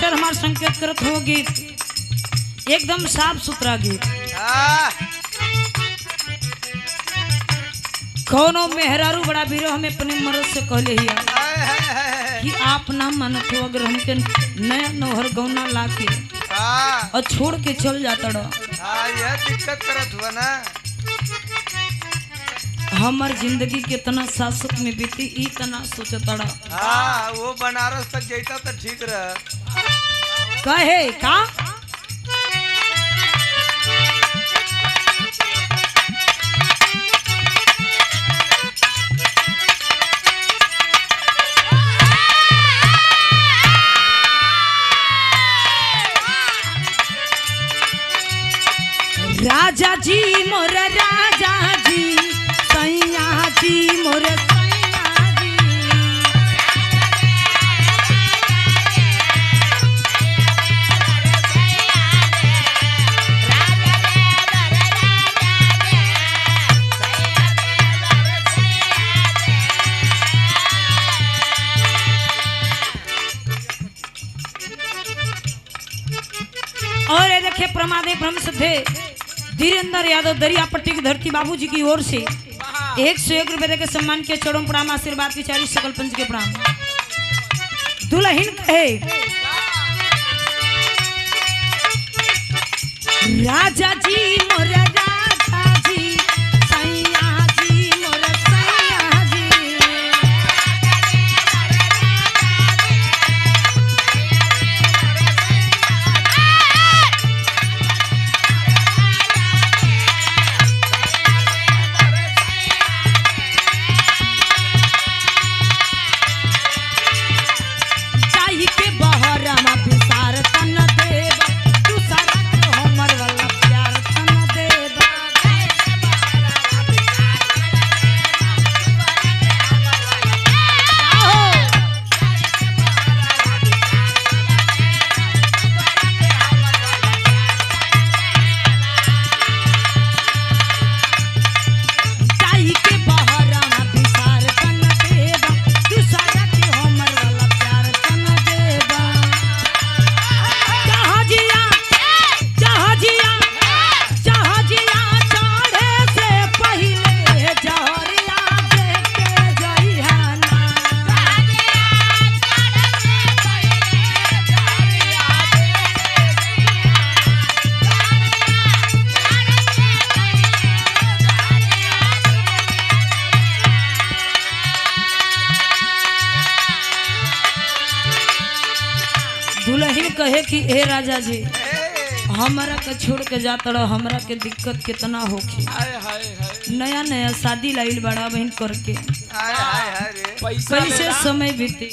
Master हमार संकेत करत हो गीत एकदम साफ सुथरा गीत। कौनो मेहरारू बड़ा विरह में अपने मर्द से कहले हिया कि आप ना मानत हो अगर हमके नया नौहर गौना लाके और छोड़ के चल जाता यह दिक्कत करत हुआ ना। हमार जिंदगी कितना सासत में बीती इतना सोचता। वो बनारस तक जाता तो ठीक रह। कहे का राजा जी मोर राजा जी सैया जी मोर सैया जी। और ये देखिए प्रमादे ब्रह्म सिद्धे धीरेन्द्र यादव दरियापट्टी की धरती बाबूजी की ओर से 101 रुपए के सम्मान के चरणों प्रणाम आशीर्वाद की चारी सकल पंच के प्रणाम। दुल्हन कहे राजा जी मोर राजा जी सैया जी मोर सैया जी। दुल्हन कहे कि ए राजा जी हमरा के छोड़ के जाता रहो, हमरा के दिक्कत कितना होखे। नया नया शादी लाइल बड़ा बहन करके कैसे समय बीते।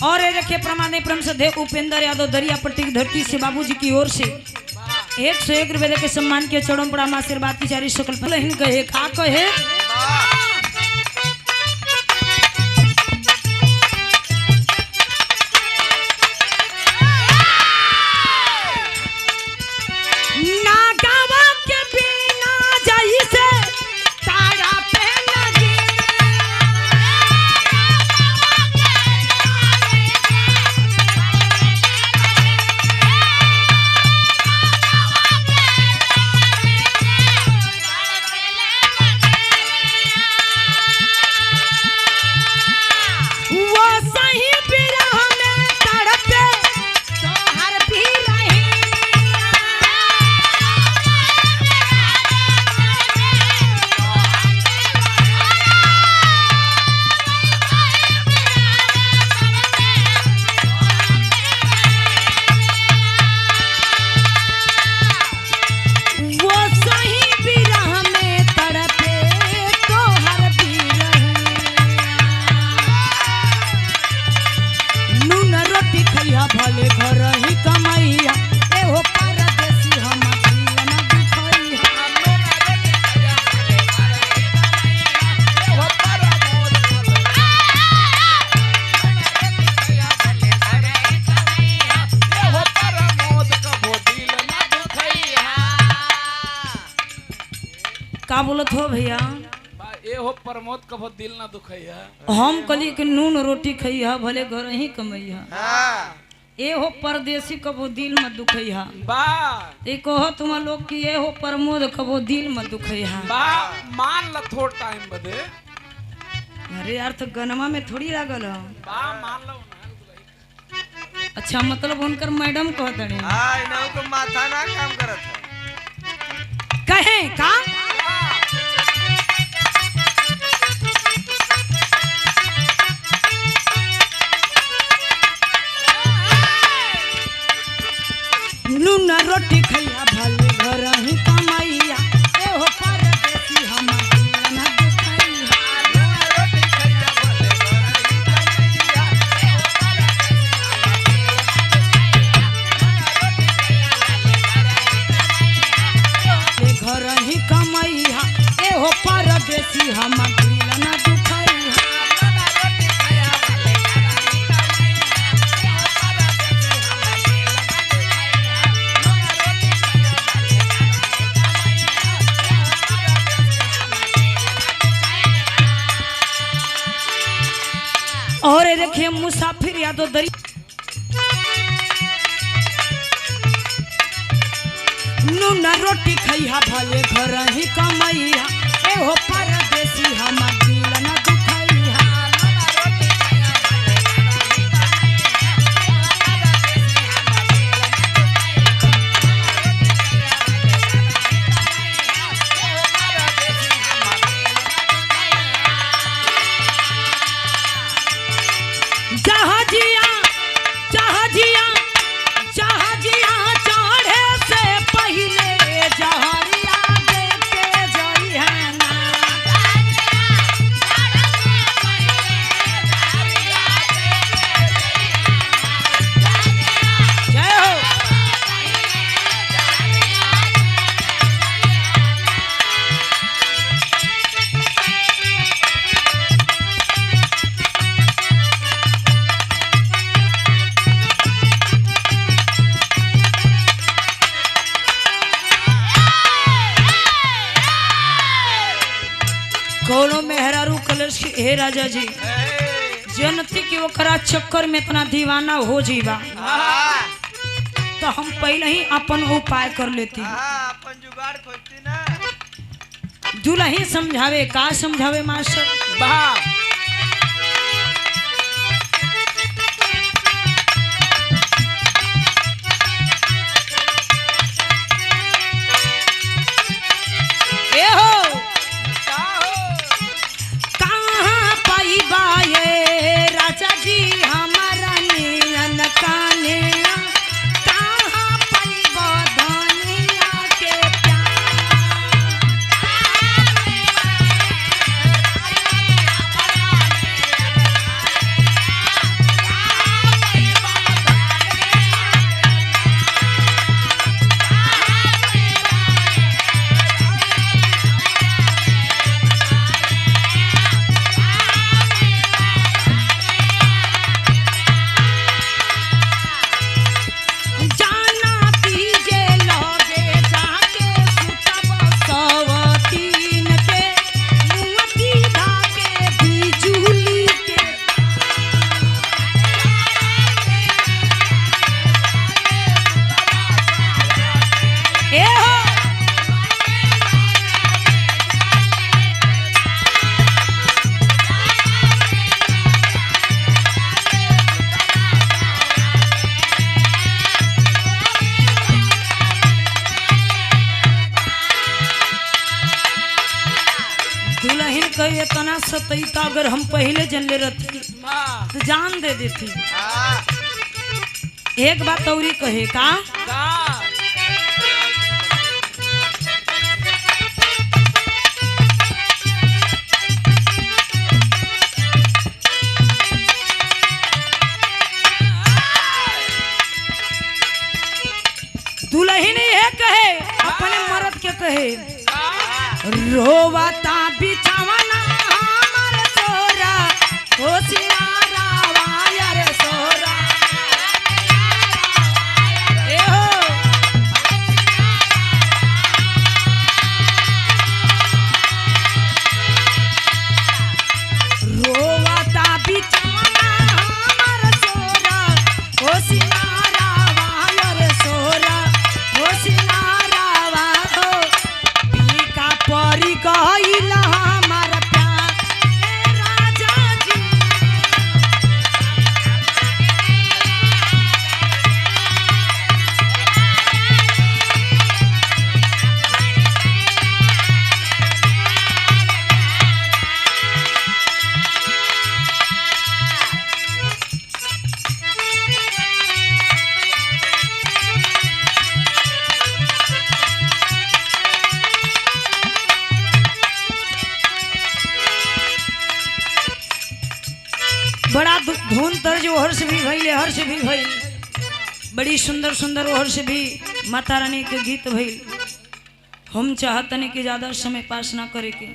और ये रखे प्रमाणे परम सदे उपेंद्र यादव दरियापट्टी की धरती से बाबूजी की ओर से 101 रुपए के सम्मान के चरण प्रणाम आशीर्वाद की चारी सकल दुल्हन कहे का कहे भले घर ही कमैया एहो परदेसी हम दिल न दुखैया। का बोलत हो भैया? ए हो प्रमोद कभो दिल ना दुखैया। हम कली के नून रोटी खइहा भले घर ही कमैहा। हाँ ए हो परदेसी कबो दिल मत दुखैहा। बा ए कहो तुम लोग कि ए हो प्रमोद कबो दिल मत दुखैहा। बा मान ल थोड़ टाइम बदे। अरे यार तो गनमा में थोड़ी लागल ह। बा मान लो ना। अच्छा मतलब उनकर मैडम कहत रहे हाँ इन्हों को माथा ना काम करत है। कहे का नून रोटी खैया भले घर ही कमैया ए हो परदेसी हम दिल ना दुखैया। घर ही कमैया ए हो परदेसी हम दिल ना दुखैया। और ये देखिए मुसाफिर यादव दरी नून रोटी खैहा भले घर ही कमैया ए हो परदेसी हम दिल ना दुखैया। जहाजिया जहाजिया जहाजिया चढ़े से पहले जहरिया देके जई है ना। जय हो। कोनो मेहरारू कलश की हे राजा जी जनती की ओकरा चक्कर में इतना दीवाना हो जीवा हाँ तो हम पहले ही अपन उपाय कर लेती। हाँ अपन जुगाड़ खोजती ना। दुल्ही समझावे का समझावे मास्टर बा ए हो का हो कहाँ पाइबा ये राजा जी हमारा नियन काने कहाँ पाइबा धनिया के जाना तीजे लगे जाके सुतब सवतीन के मुँहती धाके बिजुली के। ए हो दुल्हन कहे इतना सतैता अगर हम पहले जन ले रहती माँ तो जान दे देती। हाँ एक बात औरी कहे का का दुल्हन ये कहे अपने मर्द के कहे रोवाता बिछावना हमर सोरा होशियारा वायर सोरा। ए हो बड़ा धुन तर्ज ओहर से भी भइल हर से भी भइल बड़ी सुंदर सुंदर ओहर से भी माता रानी के गीत भइल। हम चाहतने कि ज्यादा समय पास ना करे के